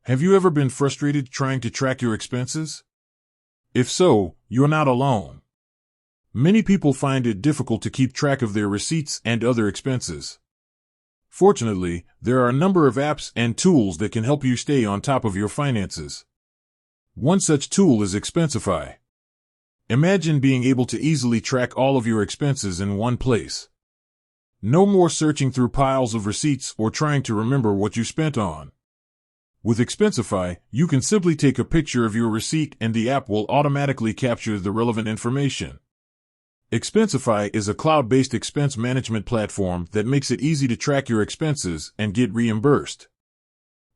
Have you ever been frustrated trying to track your expenses? If so, you're not alone. Many people find it difficult to keep track of their receipts and other expenses. Fortunately, there are a number of apps and tools that can help you stay on top of your finances. One such tool is Expensify. Imagine being able to easily track all of your expenses in one place. No more searching through piles of receipts or trying to remember what you spent on. With Expensify, you can simply take a picture of your receipt and the app will automatically capture the relevant information. Expensify is a cloud-based expense management platform that makes it easy to track your expenses and get reimbursed.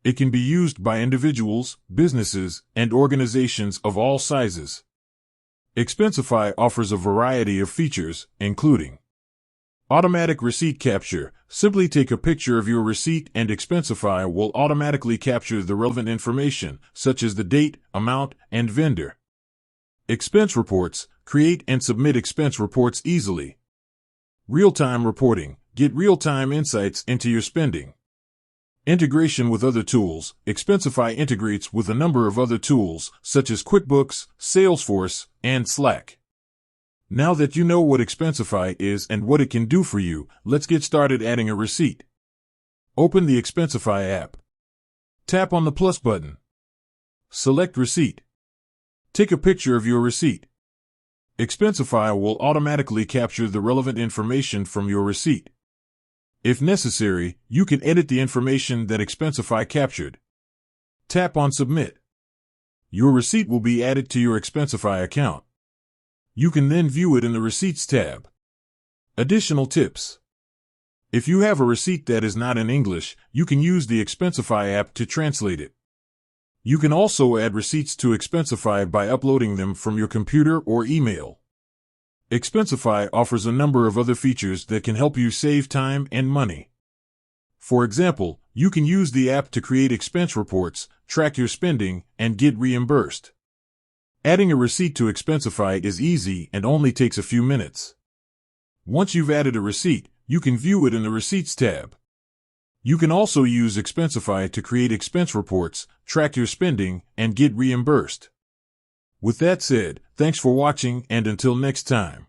It can be used by individuals, businesses, and organizations of all sizes. Expensify offers a variety of features, including automatic receipt capture. Simply take a picture of your receipt and Expensify will automatically capture the relevant information, such as the date, amount, and vendor. Expense reports. Create and submit expense reports easily. Real-time reporting. Get real-time insights into your spending. Integration with other tools. Expensify integrates with a number of other tools, such as QuickBooks, Salesforce, and Slack. Now that you know what Expensify is and what it can do for you, let's get started adding a receipt. Open the Expensify app. Tap on the plus button. Select Receipt. Take a picture of your receipt. Expensify will automatically capture the relevant information from your receipt. If necessary, you can edit the information that Expensify captured. Tap on Submit. Your receipt will be added to your Expensify account. You can then view it in the Receipts tab. Additional tips. If you have a receipt that is not in English, you can use the Expensify app to translate it. You can also add receipts to Expensify by uploading them from your computer or email. Expensify offers a number of other features that can help you save time and money. For example, you can use the app to create expense reports, track your spending, and get reimbursed. Adding a receipt to Expensify is easy and only takes a few minutes. Once you've added a receipt, you can view it in the Receipts tab. You can also use Expensify to create expense reports, track your spending, and get reimbursed. With that said, thanks for watching and until next time.